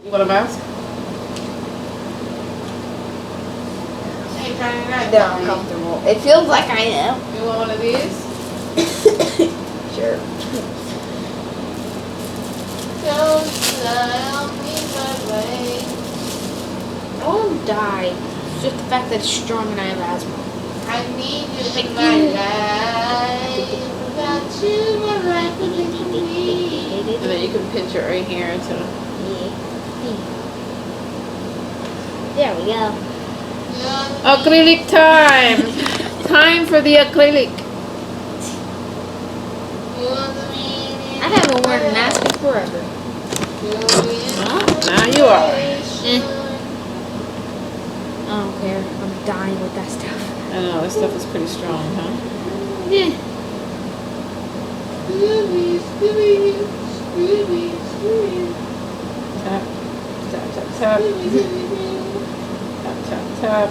You want a mask? They're uncomfortable. It feels like I am. You want one of these? Sure. Don't tell me my way. I won't die. It's just the fact that it's strong and I have asthma. I need you in my life. Without you, my life would be complete. And then you can pinch it right here until. There we go. Acrylic time! Time for the acrylic. I haven't worn a mask in forever. Well, now you are. I don't care. I'm dying with that stuff. I know, this stuff is pretty strong, huh? Yeah. Tap, tap, tap, tap. Tap, tap, tap.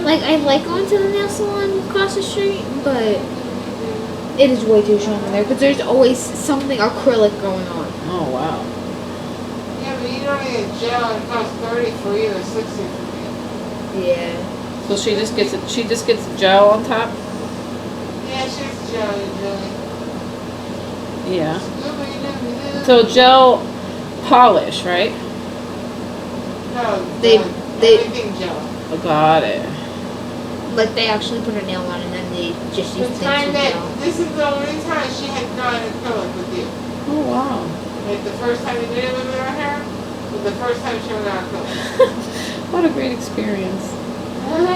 Like, I like going to the nail salon across the street, but it is way too strong in there because there's always something acrylic going on. Oh, wow. Yeah, but you don't need a gel. It costs 30 for you or 60 for me. Yeah. So she just gets gel on top? Yeah, she's jelly. Yeah. So gel polish, right? No, They- everything gel. Oh, got it. Like, they actually put a nail on and then they just use The things time to that gel. this is the only time she had gone acrylic with you. Oh, wow. Like the first time you did it with her hair, was the first time she went on acrylic. What a great experience. From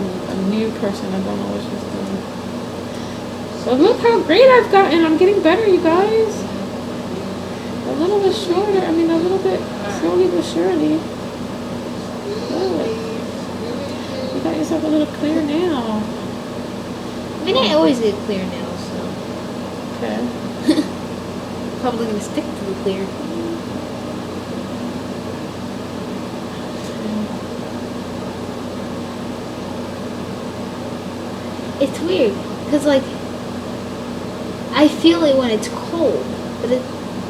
a new person. I don't know what she's doing. So look how great I've gotten. I'm getting better, you guys. A little bit shorter. I mean, a little bit slowly but surely. Look. You got yourself a little clear nail. I mean, I always get clear nails, so Okay. probably gonna stick to the clear. It's weird, because, like, I feel it when it's cold, but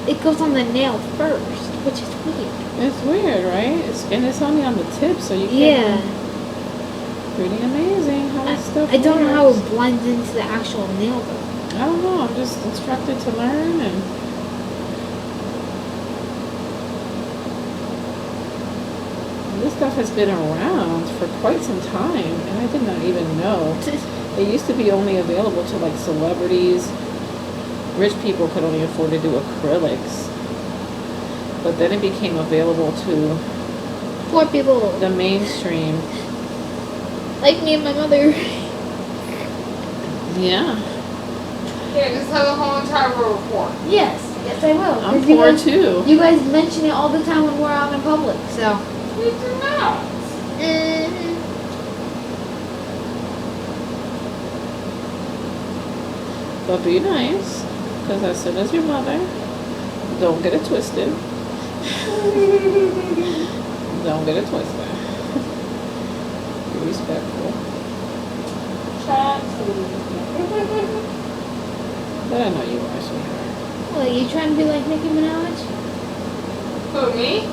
it goes on the nail first, which is weird. It's weird, right? And it's only on the tip, so you can't. Yeah. Pretty amazing how this stuff I don't know how works. it blends into the actual nail, though. I don't know. I'm just instructed to learn, and this stuff has been around for quite some time, and I did not even know. It used to be only available to like celebrities. Rich people could only afford to do acrylics, but then it became available to Poor people the mainstream. like me and my mother. Yeah, Yeah, just have the whole entire report. Yes, I will. I'm 'cause you poor guys- too. You guys mention it all the time when we're out in public, so. We do not. But be nice, because as soon as your mother, don't get it twisted. Don't get it twisted. Be respectful. But I know you are, sweetheart. Well, you trying to be like Nicki Minaj? Who, me?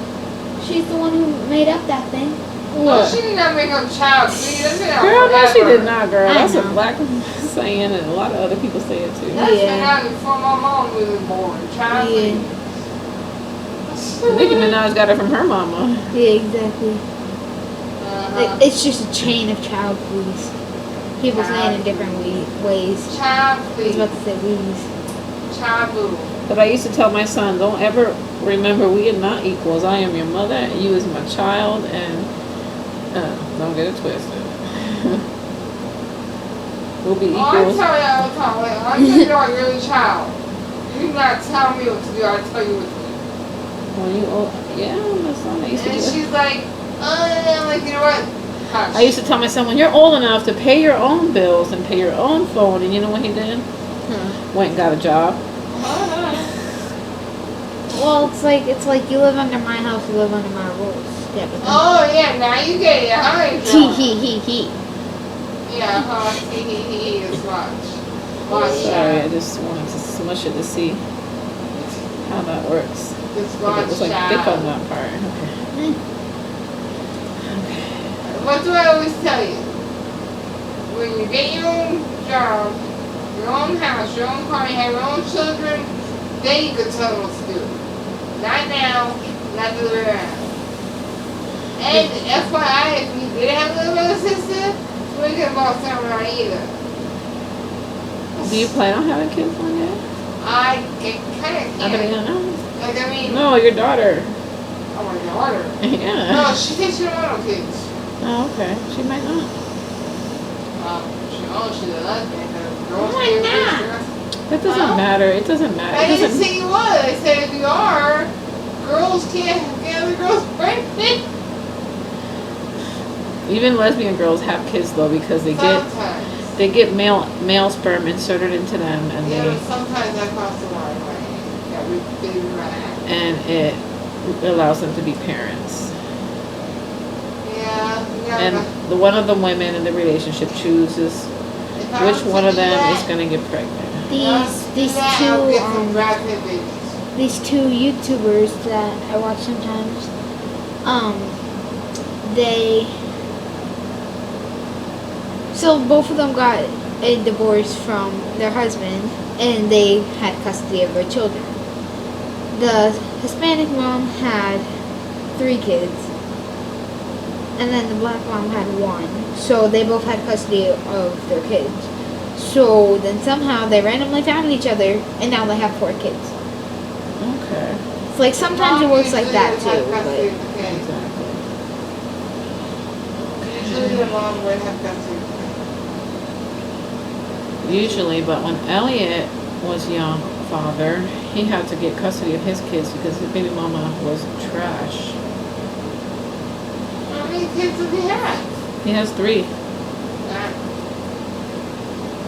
She's the one who made up that thing. Well, she did not make a child. See, that's been out Girl, no, she forever. did not, girl. I That's a know. black saying, and a lot of other people say it too. That's Yeah. been out before my mom was born. Child, Yeah. Nicki Minaj got it from her mama. Yeah, exactly. Uh-huh. It's just a chain of child please. People say it in different ways. Child, I was please. about to say wees. Child, boo. But I used to tell my son, don't ever remember we are not equals. I am your mother, and you is my child, and don't get it twisted. We'll be Oh, I equals. tell you all the time, like, I tell you are your child. You do not tell me what to do, I tell you what to do. When you old, yeah, my son. I used to And do that. she's like, I'm like, you know what? Hush. I used to tell my son, when you're old enough to pay your own bills and pay your own phone, and you know what he did? Went and got a job. Well, it's like you live under my house, you live under my rules. Yeah, but Oh, yeah, now you get it, huh? he. Yeah, huh? He is watch. Watch Sorry, I out. just wanted to smush it to see how that works. This It God's was like thick on child. that part. Okay. What do I always tell you? When you get your own job, your own house, your own car, you have your own children, then you can tell them what to do. Not now, not the other way around. And FYI, if you did have a little brother or sister, you wouldn't get bossed around either. Do you plan on having kids one day? I kind of can't. Adriana? Like, I mean, No, your daughter. oh my daughter. Yeah. No, she thinks she don't want no kids. Oh, okay. She might not. She's a lesbian. Oh my God. That doesn't matter. It doesn't matter. I It didn't doesn't. say you would. I said if you are, girls can't get other girls pregnant. Even lesbian girls have kids though because Sometimes. they get male sperm inserted into them and Yeah, but they sometimes that costs a lot of money. Yeah, we run out. and it allows them to be parents. Yeah, And but the one of the women in the relationship chooses if I which was to one of do them that, is going to get pregnant. These I'll get some two Brad Pitt babies. these two YouTubers that I watch sometimes, they so both of them got a divorce from their husband and they had custody of their children. The Hispanic mom had 3 kids and then the black mom had 1. So they both had custody of their kids. So then somehow they randomly found each other and now they have 4 kids. Okay. It's like sometimes it works like that too. Exactly. Exactly. Usually the mom would have custody. Usually, but when Elliot was young father, he had to get custody of his kids because his baby mama was trash. How many kids does he have? He has 3.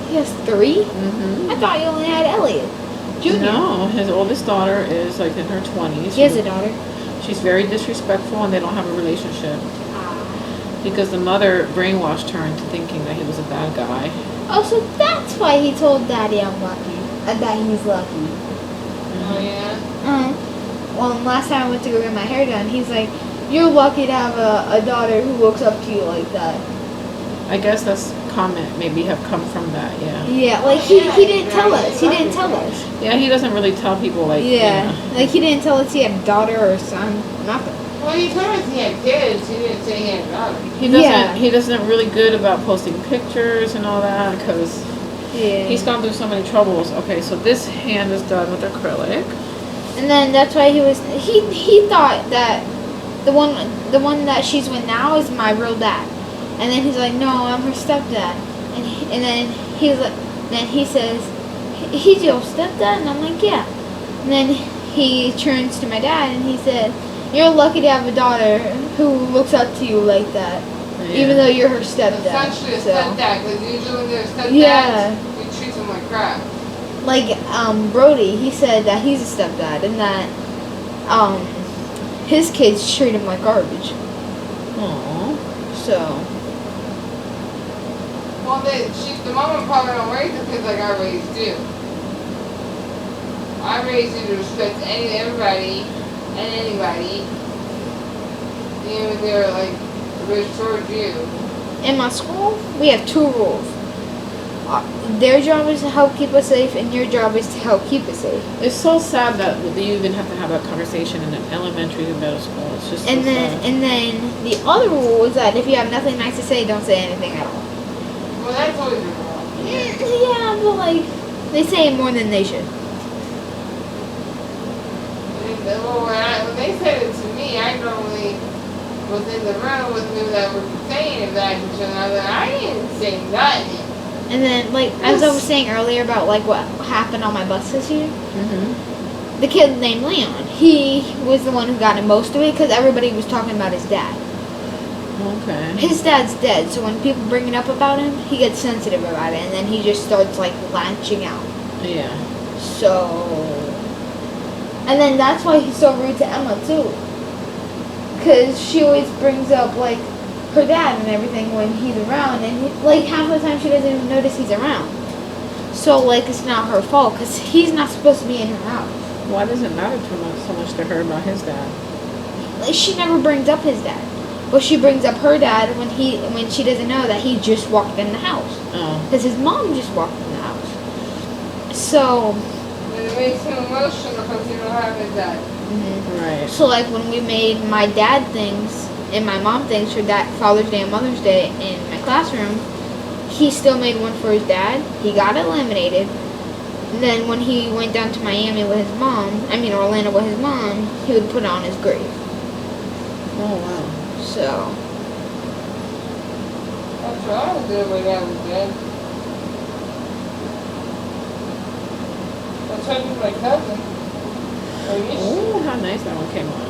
He has 3? Mm-hmm. I thought you only had Elliot. Junior. No, his oldest daughter is like in her 20s. He has a daughter. She's very disrespectful and they don't have a relationship because the mother brainwashed her into thinking that he was a bad guy. Oh, so that's why he told Daddy I'm lucky. That he's lucky. Oh yeah? Well, last time I went to go get my hair done, he's like, you're lucky to have a daughter who looks up to you like that. I guess that's comment maybe have come from that, yeah. Yeah, like he didn't tell us. He didn't tell us. Yeah, he doesn't really tell people like Yeah, like he didn't tell us he had a daughter or a son. Nothing. Well, he told us he had kids. He didn't say he had a daughter. Yeah. He doesn't really good about posting pictures and all that because Yeah. he's gone through so many troubles. Okay, so this hand is done with acrylic. And then that's why he thought that the one that she's with now is my real dad. And then he's like, no, I'm her stepdad. And then he says, he's your stepdad? And I'm like, yeah. And then he turns to my dad and he said, you're lucky to have a daughter who looks up to you like that, even though you're her stepdad. Essentially a So, stepdad, because usually when they're stepdads, Yeah. you treat them like crap. like Brody, he said that he's a stepdad and that his kids treat him like garbage. Aww. So Well, the mama probably don't raise the kids like I raised you. I raised you to respect everybody and anybody, even if they're like rich towards you. in my school, we have 2 rules. Their job is to help keep us safe, and your job is to help keep us safe. It's so sad that you even have to have that conversation in an elementary and middle school. It's just And so then, sad. and then the other rule is that if you have nothing nice to say, don't say anything at all. Well, that's always a rule. Yeah, but like they say it more than they should. Well, when they said it to me, I normally was in the room with me that were saying that to each other. I didn't say nothing. And then, like as I was saying earlier about like what happened on my bus this year, Mm-hmm. the kid named Leon, he was the one who got in most of it because everybody was talking about his dad. Okay. His dad's dead, so when people bring it up about him, he gets sensitive about it, and then he just starts like lashing out. Yeah. So, and then that's why he's so rude to Emma too, because she always brings up like her dad and everything when he's around, and like half the time she doesn't even notice he's around. So like it's not her fault because he's not supposed to be in her house. Why does it matter so much to her about his dad? Like, she never brings up his dad. But she brings up her dad when she doesn't know that he just walked in the house. Oh. Because his mom just walked in the house. So. And it makes him emotional because he don't have his dad. Right. So like when we made my dad things and my mom things for that Father's Day and Mother's Day in my classroom, he still made one for his dad. He got it laminated. And then when he went down to Miami with his mom, Orlando with his mom, he would put it on his grave. Oh wow. So. That's what I would do when I was dead. I'll tell you my cousin. Oh, how nice that one came on.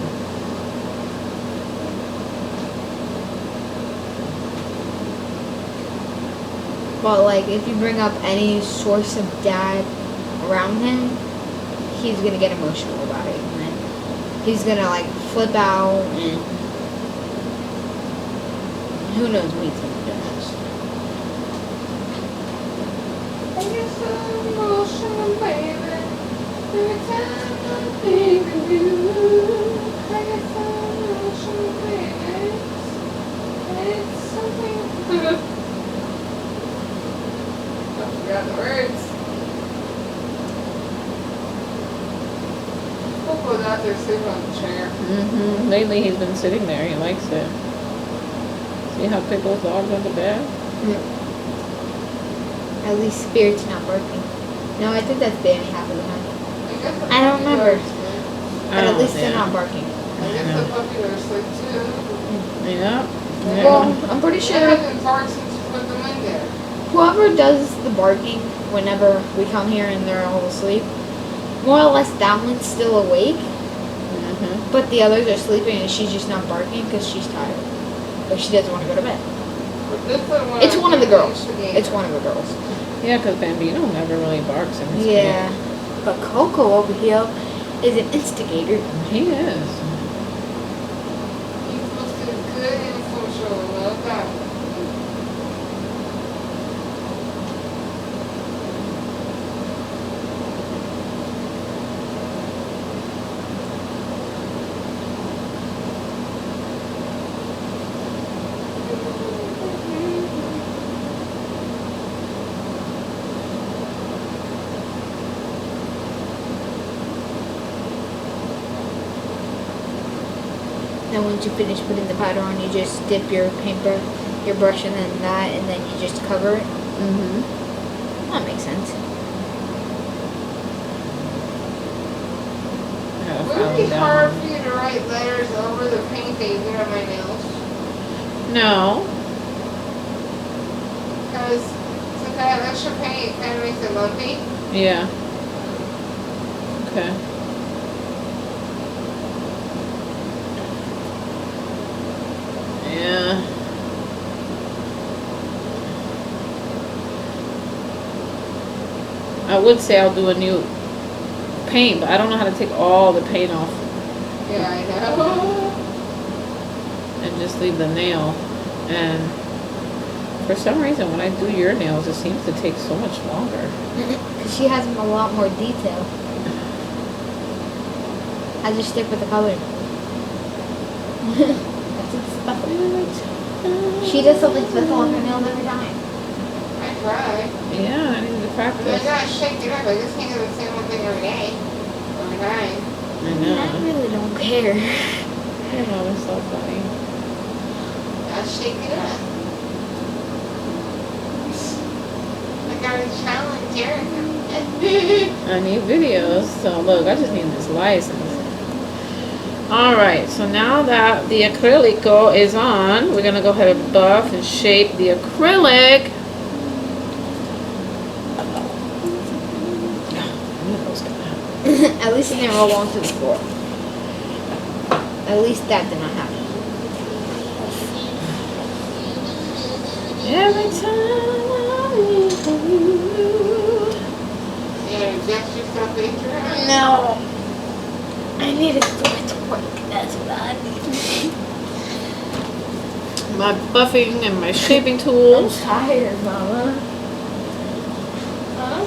But like if you bring up any source of dad around him, he's gonna get emotional about it. And then he's gonna like flip out and who knows what he's gonna do next. I get so emotional, baby. Every time I think of you, I get so emotional, baby. It's something. I forgot the words. Coco's out there sitting on the chair. Lately he's been sitting there. He likes it. See how Pickle's dog's on the bed? At least Spirit's not barking. No, I think that's Danny half of the time. I don't remember. But at least they're not barking. I guess the puppy are asleep too. Yeah. Well, I'm pretty They sure haven't barked since you put them in there. whoever does the barking whenever we come here and they're all asleep, more or less that one's still awake, but the others are sleeping and she's just not barking because she's tired. But she doesn't want to go to bed. But this one It's one of the girls. instigator. It's one of the girls. Yeah, because Bambino never really barks in his Yeah. But Coco over here is an instigator. cage. He is. He's supposed to be good and social. Love that. Then once you finish putting the powder on, you just dip your your brush in that, and then you just cover it. That makes sense. Would it be hard for you to write letters over the paint that you get on my nails? No. Because since I have extra paint, it kind of makes it lumpy. Yeah. Okay. Yeah. I would say I'll do a new paint, but I don't know how to take all the paint off Yeah, I know. and just leave the nail. And for some reason, when I do your nails, it seems to take so much longer. Because she has a lot more detail. I just stick with the color. That's what's special. She does something special on her nails every time. I try. Yeah, I need to But I practice. gotta shake it up. I just can't do the same one thing every day. Every time. I I know. really don't care. You know, it's so funny. I shake it up. I gotta challenge Erica. I need videos. So look, I just need this license. Alright, so now that the Acrylico is on, we're gonna go ahead and buff and shape the acrylic. At least it didn't roll onto the floor. At least that did not happen. Every time I think of you. Yeah, inject yourself Adriana. No. I need to do it to work. That's what I need. My buffing and my shaping I'm tools. tired, Mama. Huh?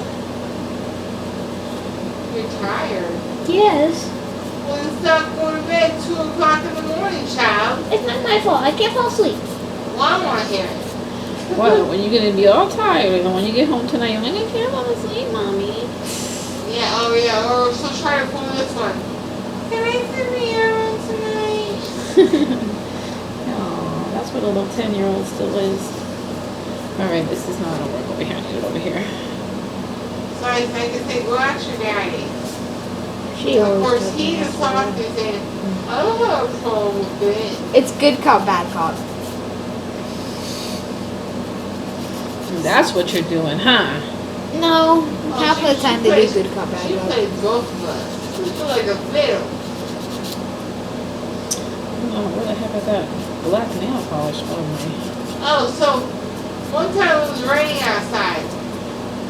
You're tired. Yes. Well, then stop going to bed 2 o'clock in the morning, child. It's not my fault. I can't fall asleep. Well, I want to hear it. Well, when you're gonna be all tired, and when you get home tonight, you're like, I can't fall asleep, mommy. Yeah, oh yeah, or she'll try to pull this one. Can I sit here tonight? Oh, that's what a little 10-year-old still is. All right, this is not gonna work over here. I need it over here. So I can say, go ask your daddy. She Of always course, does he that. just talked and said, I don't have a problem with it. It's good cop, bad cop. That's what you're doing, huh? No, Oh, half of the time they plays- do good cop, bad She cop. plays both of us. She plays like a fiddle. Oh, where the heck I got black nail polish on me? Oh, so one time it was raining outside.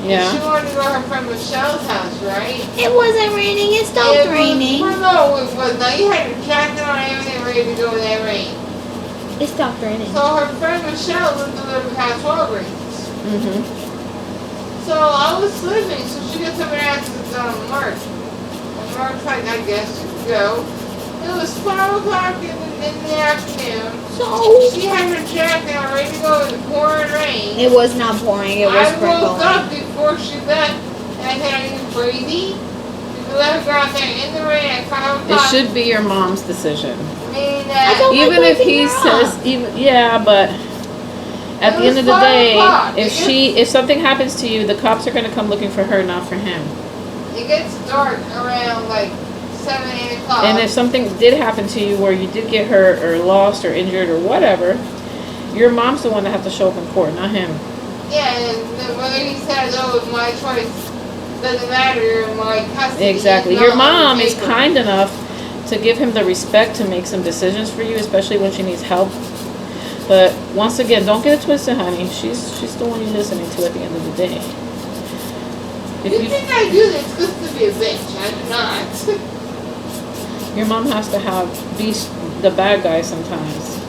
She Yeah. wanted to go to her friend Michelle's house, right? It wasn't raining. It stopped raining. Well, no, it was not. You had your jacket on and everything ready to go in that rain. It stopped raining. So her friend Michelle lived a little past Walgreens. Mm-hmm. So I was sleeping, so she gets up and asks Mark. And Mark's like, I guess you could go. It was 5 o'clock in the afternoon. So She had her jacket on ready to go in the pouring rain. it was not pouring. It was I woke up sprinkling. before she left, and I said, are you crazy? You let her go out there in the rain at 5 It o'clock. should be your mom's decision. I mean, I don't like Even if waking he her says, up. even yeah, but at It the end was of the 5 day, o'clock. if something happens to you, the cops are gonna come looking for her, not for him. It gets dark around like 7, 8 o'clock. And if something did happen to you where you did get hurt or lost or injured or whatever, your mom's the one that has to show up in court, not him. Yeah, and then whether he says, oh, it's my choice, doesn't matter, you're in my custody. Exactly. it's Your not on mom is paper. kind enough to give him the respect to make some decisions for you, especially when she needs help. But once again, don't get it twisted, honey. She's the one you're listening to at the end of the day. If You think I do this just to be a bitch? I do not. your mom has to be the bad guy sometimes.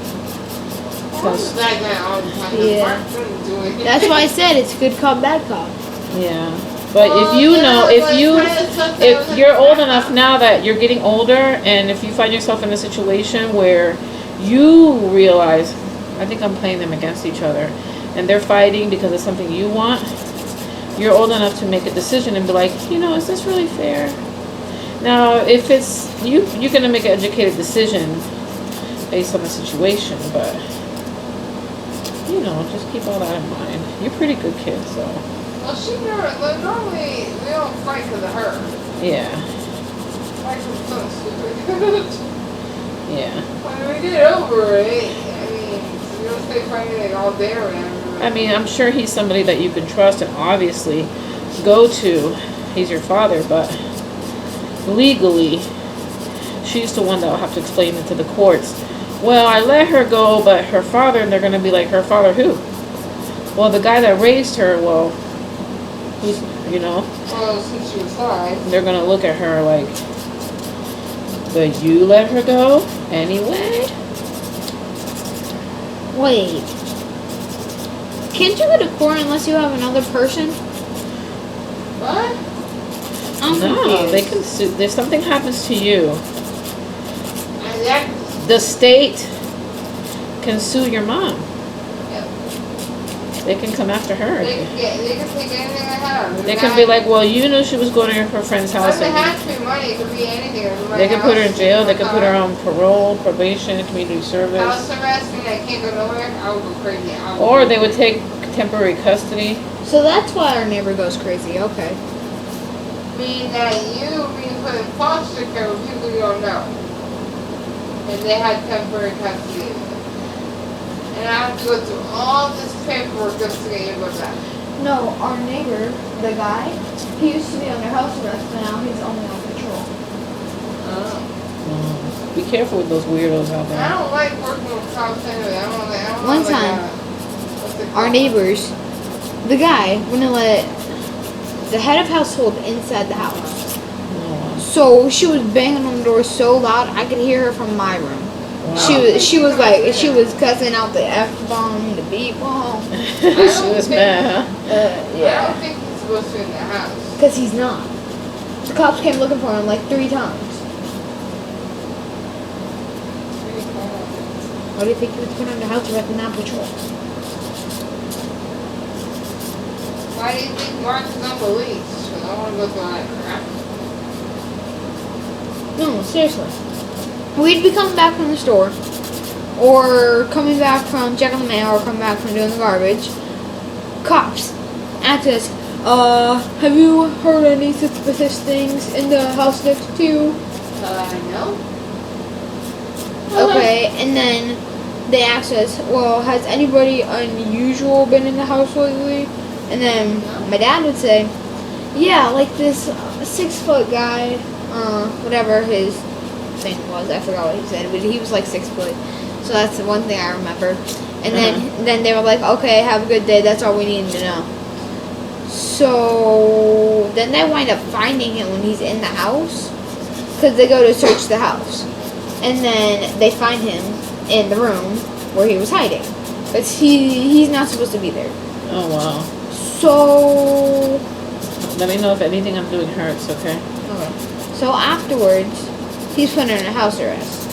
I was that guy all the time. Yeah. Mark couldn't do it. That's why I said it's good cop, bad cop. Yeah. But Well, if you yeah, know, but kind of stuff that if was you're old like- enough now that you're getting older, and if you find yourself in a situation where you realize, I think I'm playing them against each other, and they're fighting because of something you want, you're old enough to make a decision and be like, is this really fair? Now, if it's you're gonna make an educated decision based on the situation, but just keep all that in mind. You're a pretty good kid, so Well, she never, like, normally, we don't fight because of her. yeah, Fight because something stupid. yeah. When we get over it, I mean, we don't stay fighting like all day or whatever. I mean, I'm sure he's somebody that you can trust and obviously go to. He's your father, but legally, she's the one that will have to explain it to the courts. Well, I let her go, but her father, and they're going to be like, her father who? Well, the guy that raised her, well, who's, Well, since she was 5. they're going to look at her like, but you let her go anyway? Wait. Can't you go to court unless you have another person? What? I'm No, confused. they can sue. If something happens to you, And that, the state can sue your mom. yeah, They can come after her. they can take anything I have. They can be like, well, you knew she was going to her friend's It house. doesn't And have to be money, it could be anything. It could be my they can put her in house, jail. They can put her car. on parole, probation, community House service. arrest, and I can't go nowhere, I would go crazy. Or they would take temporary custody. So that's why our neighbor goes crazy. Okay. Mean that you being put in foster care with people you don't know. And they had temporary custody. And I have to go through all this paperwork just to get your book back. No, our neighbor, the guy, he used to be under house arrest, but now he's only on patrol. Oh. Be careful with those weirdos out I there. don't like working with cops anyway. I don't One like time, what's it Our called? neighbors, the guy wouldn't let the head of household inside the house. No. So she was banging on the door so loud I could hear her from my room. Wow. She was cussing out the F bomb, the B bomb. She was mad, huh? I Yeah, don't think he's supposed to be in the house. because he's not. The cops came looking for him like 3 times. Why do you think he was put under house arrest and not patrol? Why do you think Mark is on police? Because I want to go through all that crap. No, seriously. We'd be coming back from the store, or coming back from checking the mail, or coming back from doing the garbage. Cops ask us, have you heard any suspicious things in the house next to you? No. Okay, and then they asked us, well, has anybody unusual been in the house lately? And then my dad would say, yeah, like this 6-foot guy, whatever his thing was, I forgot what he said, but he was like 6 foot. So that's the one thing I remember. And then they were like, okay, have a good day, that's all we need to know. So then they wind up finding him when he's in the house, because they go to search the house. And then they find him in the room where he was hiding. But he's not supposed to be there. Oh, wow. So... Let me know if anything I'm doing hurts, okay? Okay. So afterwards, he's put under house arrest.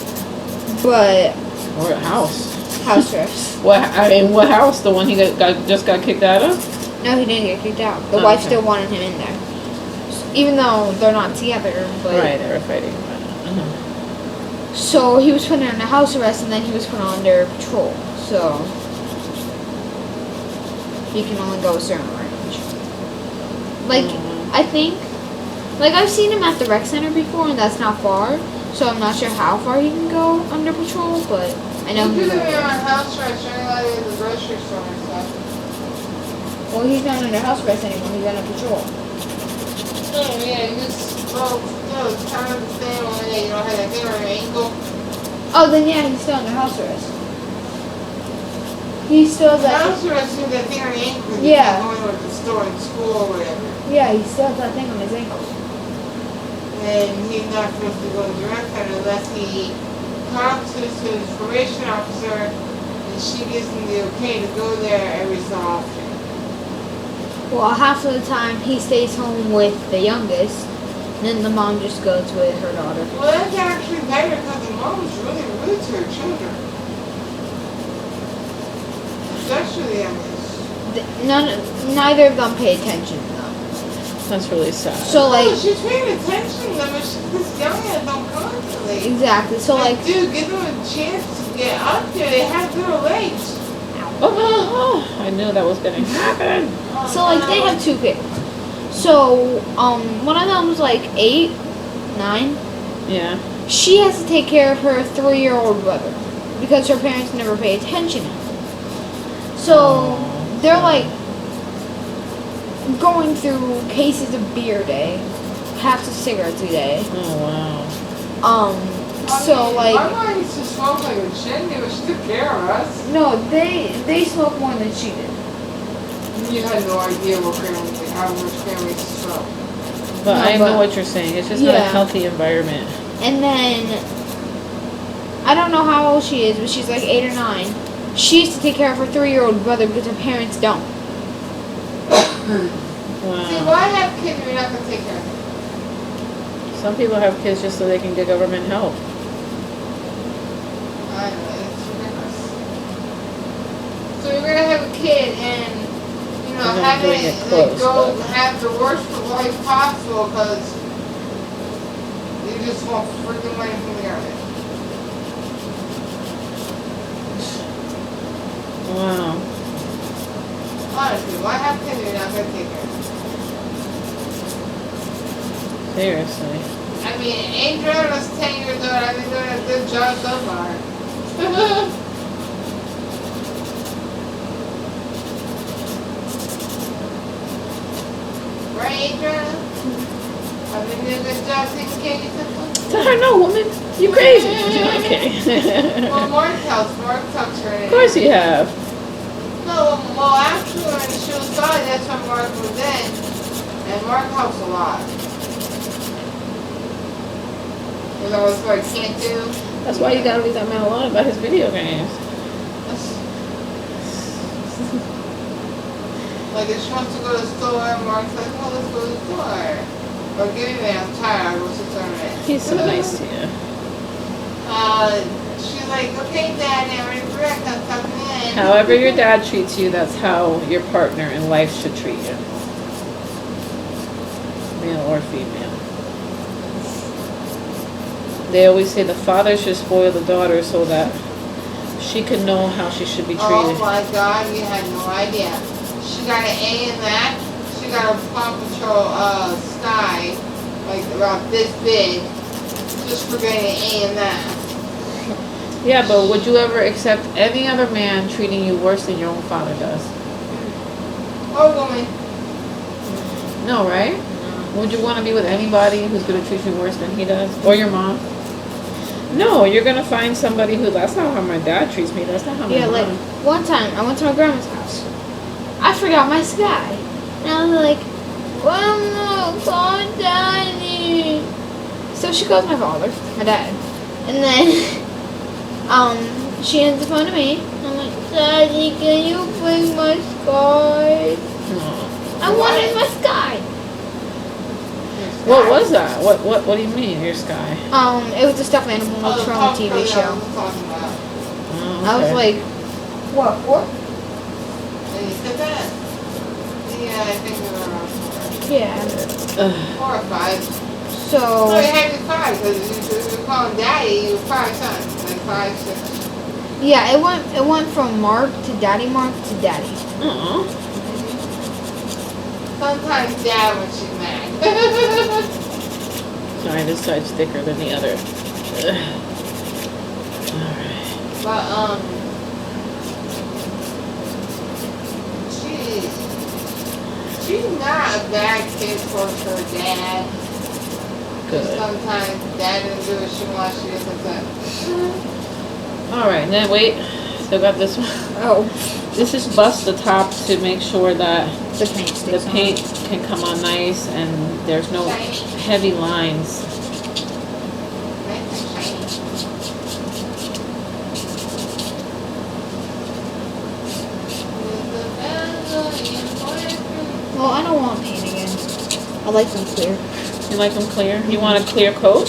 But... Or a house. House arrest. What house? The one he just got kicked out of? No, he didn't get kicked out. The wife still wanted him in there. Even though they're not together, but... Right, they were fighting. So he was put under house arrest, and then he was put under patrol. So he can only go a certain range. Like, I think, like I've seen him at the rec center before, and that's not far. So I'm not sure how far he can go under patrol, but I know He's he's gonna be on house arrest, running like at the grocery store and stuff. Well, he's not under house arrest anymore. He's under patrol. Oh yeah, you just it's kind of the same only that you don't have that thing on your ankle. Oh, then yeah, he's still under house arrest. He still has that. House arrest is that thing on your ankle. Yeah. Going to the store and school or whatever. Yeah, he still has that thing on his ankle. And he's not supposed to go to the rec center unless he talks to his probation officer and she gives him the okay to go there every so often. Well, half of the time he stays home with the youngest, and then the mom just goes with her daughter. Well, that's actually better because the mom is really rude to her children. Especially the youngest. Neither of them pay attention to them. That's really sad. So like, She's paying attention to them, but she's this young and don't constantly. exactly. So like, Dude, give them a chance to get up there. They have little legs. Oh, I knew that was gonna happen. so like they have 2 kids. So one of them was like 8, 9. Yeah. She has to take care of her 3-year-old brother because her parents never pay attention. So they're like going through cases of beer a day, packs of cigarettes a day. Oh, wow. So like, my mom used to smoke like a chimney, but she took care of us. no, they smoke more than she did. You had no idea how much families smoke. But No, I know but- what you're saying. It's just not a Yeah. healthy environment. And then I don't know how old she is, but she's like 8 or 9. She used to take care of her 3-year-old brother because her parents don't. See, Wow. why have kids if you're not going to take care of them? Some people have kids just so they can get government help. I don't know, it's ridiculous. So you're going to have a kid and, you know, You're not have doing it, it close, go but- have the worst life possible because you just want freaking money from the government. Wow. Honestly, why have kids if you're not going to take care of them? Seriously. I mean, Adriana's 10 years old. I've been doing a good job so far. Right, Adriana? I've been doing a good job taking care of you so far. Tell her no, woman. You crazy. Okay. Well, Mark talks her in. Of course you have. No, well, actually, when she was 5, that's when Mark was in. And Mark helps a lot. You know, it's what I can't do. That's why you gotta leave that man alone about his video games. Like, if she wants to go to the store, Mark's like, well, let's go to the store. Forgive me, I'm tired. I was just on it. He's so nice to you. She's like, okay, Dad, now we're correct. I'm coming in. However your dad treats you, that's how your partner in life should treat you. Male or female. They always say the father should spoil the daughter so that she can know how she should be treated. Oh my God, you had no idea. She got an A in that. She got a Paw Patrol sky, like about this big, just for getting an A in that. Yeah, but would you ever accept any other man treating you worse than your own father does? Or woman. No, right? Would you want to be with anybody who's going to treat you worse than he does? Or your mom? No, you're going to find somebody who, that's not how my dad treats me. That's not how my mom. like one time I went to my grandma's house. I forgot my sky. And I was like, Grandma, call Daddy. So she calls my father, my dad. And then she ends the phone to me. I'm like, Daddy, can you bring my sky? I wanted my sky. What was that? What do you mean, your sky? It was a stuffed animal from a TV show. Oh, I was okay. like, what? And you said that? Yeah, I think we were around 4. Yeah. 4 or 5. So. No, you had to be 5 because if you call him Daddy, you were 5 sons, like 5, 6. Yeah, it went from Mark to Daddy Mark to Daddy. Uh-uh. Sometimes Dad when she's mad. Sorry, this side's thicker than the other. Alright. But she's not a bad kid for her dad. Good. Sometimes Dad doesn't do what she wants. She doesn't. Alright, and then wait. Still got this one. Oh. This is bust the top to make sure that The paint the sticks paint can come on nice and there's no heavy lines. Well, I don't want paint again. I like them clear. You like them clear? You want a clear coat?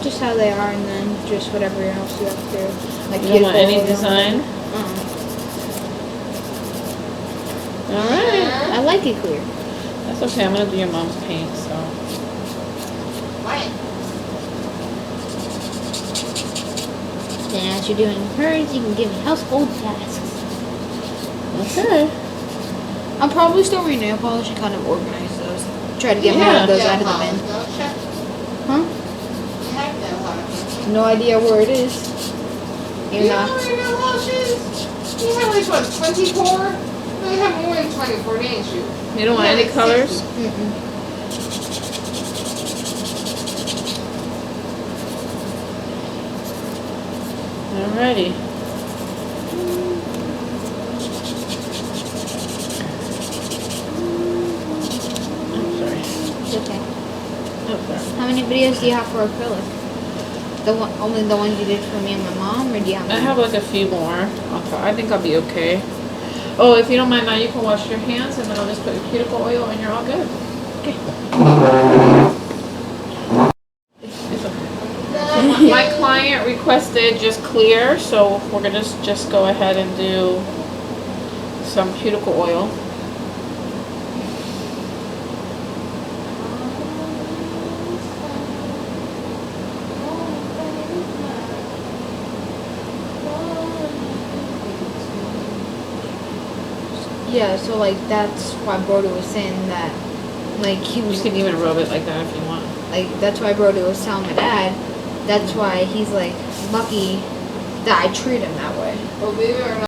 Just how they are, and then just whatever else you have to do. Like You don't want any design? Alright. I like it clear. That's okay. I'm going to do your mom's paint, so. Then as you're doing hers, you can give me household tasks. Okay. I'll probably still re-nail polish and kind of organize those. Try to get more of those out of the bin. Huh? No idea where it is. You know where your wash is? You have like what, 24? No, you have more than 24, didn't you? You don't want any like colors? 60. Alrighty. I'm sorry. It's okay. Oh, sorry. How many videos do you have for acrylic? Only the ones you did for me and my mom, or do you have I more? have like a few more. I think I'll be okay. Oh, if you don't mind now, you can wash your hands and then I'll just put your cuticle oil and you're all good. Okay. It's okay. My client requested just clear, so we're gonna just go ahead and do some cuticle oil. Yeah, so like that's why Brody was saying that, like he You was can even rub it like that if you want. like that's why Brody was telling my dad. That's why he's like lucky that I treat him that way. Believe it or not.